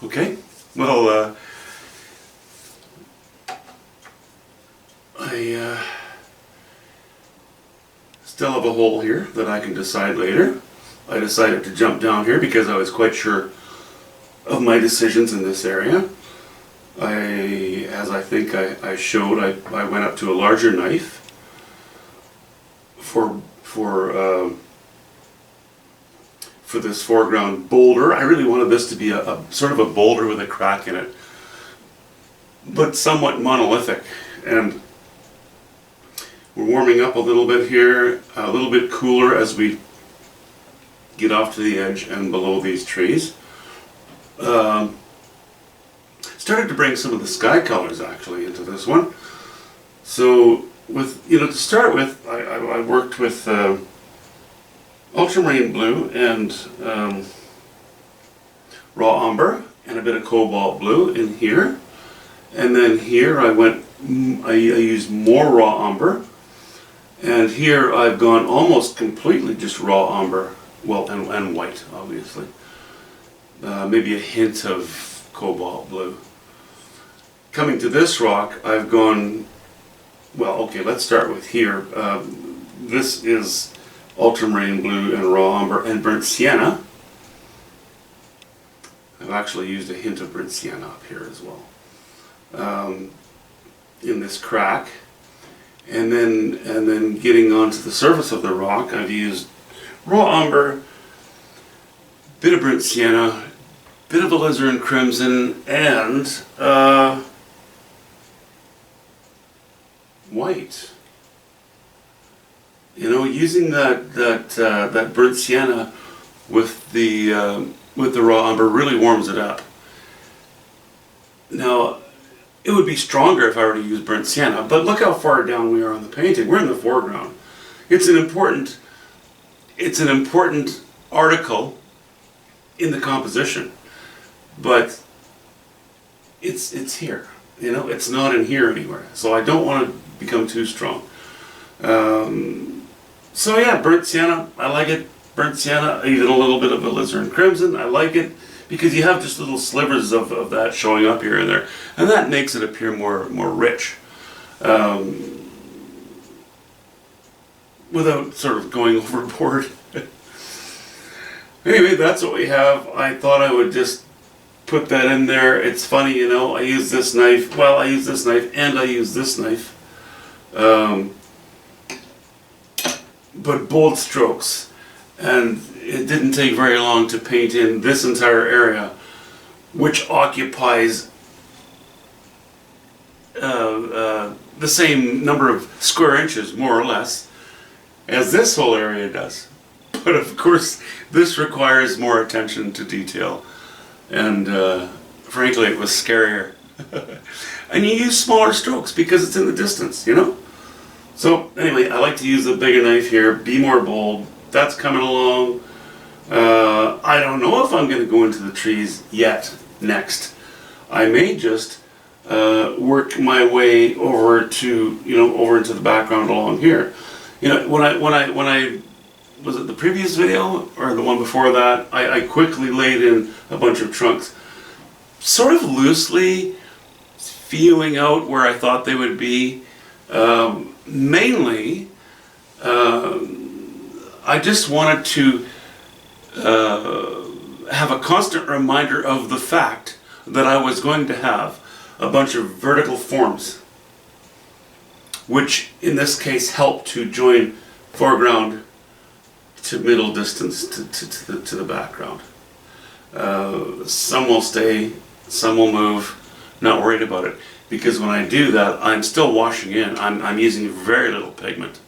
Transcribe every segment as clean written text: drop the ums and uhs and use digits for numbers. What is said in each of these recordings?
Okay, well, I still have a hole here that I can decide later. I decided to jump down here because I was quite sure of my decisions in this area. As I think I showed, I went up to a larger knife for this foreground boulder. I really wanted this to be a sort of a boulder with a crack in it, but somewhat monolithic. And we're warming up a little bit here, a little bit cooler as we get off to the edge and below these trees. Started to bring some of the sky colors actually into this one. So with, to start with, I worked with ultramarine blue and raw umber and a bit of cobalt blue in here. And then here I used more raw umber. And here I've gone almost completely just raw umber, well, and white, obviously. Maybe a hint of cobalt blue. Coming to this rock, I've gone, well, okay, let's start with here. This is ultramarine blue and raw umber and burnt sienna. I've actually used a hint of burnt sienna up here as well. In this crack. And then getting onto the surface of the rock, I've used raw umber, bit of burnt sienna, bit of alizarin crimson, and white. Using that burnt sienna with the raw umber really warms it up. Now, it would be stronger if I were to use burnt sienna, but look how far down we are on the painting. We're in the foreground. It's an important article in the composition, but it's here. It's not in here anywhere. So I don't want to become too strong. So yeah, burnt sienna, I like it. Burnt sienna, even a little bit of alizarin crimson, I like it. Because you have just little slivers of that showing up here and there. And that makes it appear more rich. Without sort of going overboard. Anyway, that's what we have. I thought I would just put that in there. It's funny, I use this knife. Well, I use this knife and I use this knife. But bold strokes. And it didn't take very long to paint in this entire area, which occupies the same number of square inches, more or less, as this whole area does. But of course, this requires more attention to detail, and frankly, it was scarier. And you use smaller strokes because it's in the distance, So anyway, I like to use a bigger knife here, be more bold. That's coming along. I don't know if I'm going to go into the trees yet next. I may just work my way over to over into the background along here. When I was it the previous video or the one before that, I quickly laid in a bunch of trunks, sort of loosely feeling out where I thought they would be. Mainly. I just wanted to have a constant reminder of the fact that I was going to have a bunch of vertical forms, which in this case help to join foreground to middle distance to the background. Some will stay, some will move, not worried about it, because when I do that, I'm still washing in. I'm using very little pigment.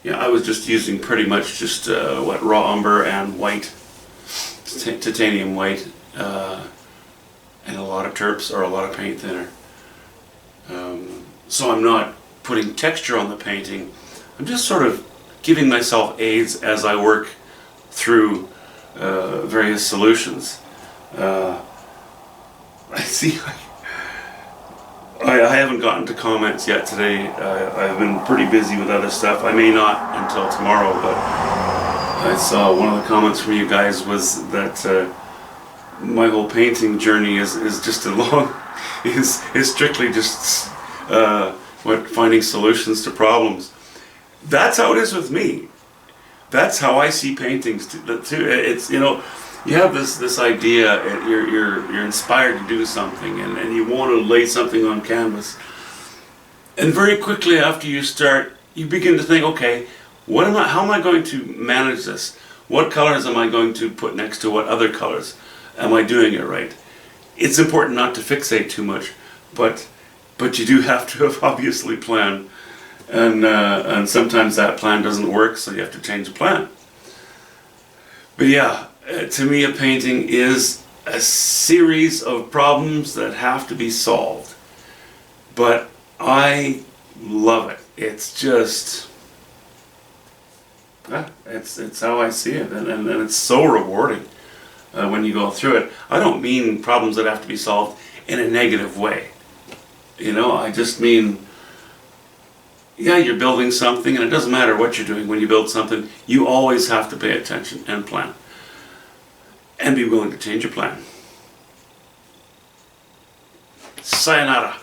I was just using pretty much just raw umber and white, titanium white, and a lot of terps or a lot of paint thinner. So I'm not putting texture on the painting. I'm just sort of giving myself aids as I work through various solutions. I see. I haven't gotten to comments yet today. I've been pretty busy with other stuff. I may not until tomorrow, but I saw one of the comments from you guys was that my whole painting journey is just a long, is strictly just finding solutions to problems. That's how it is with me. That's how I see paintings too. It's, you know, you have this idea, and you're inspired to do something, and you want to lay something on canvas. And very quickly after you start, you begin to think, okay, how am I going to manage this? What colors am I going to put next to what other colors? Am I doing it right? It's important not to fixate too much, but you do have to have obviously planned, and sometimes that plan doesn't work, so you have to change the plan. But yeah, to me a painting is a series of problems that have to be solved. But I love it. It's just, it's how I see it, and it's so rewarding when you go through it. I don't mean problems that have to be solved in a negative way. You know, I just mean, yeah, you're building something, and it doesn't matter what you're doing when you build something, you always have to pay attention and plan. And be willing to change your plan. Sayonara.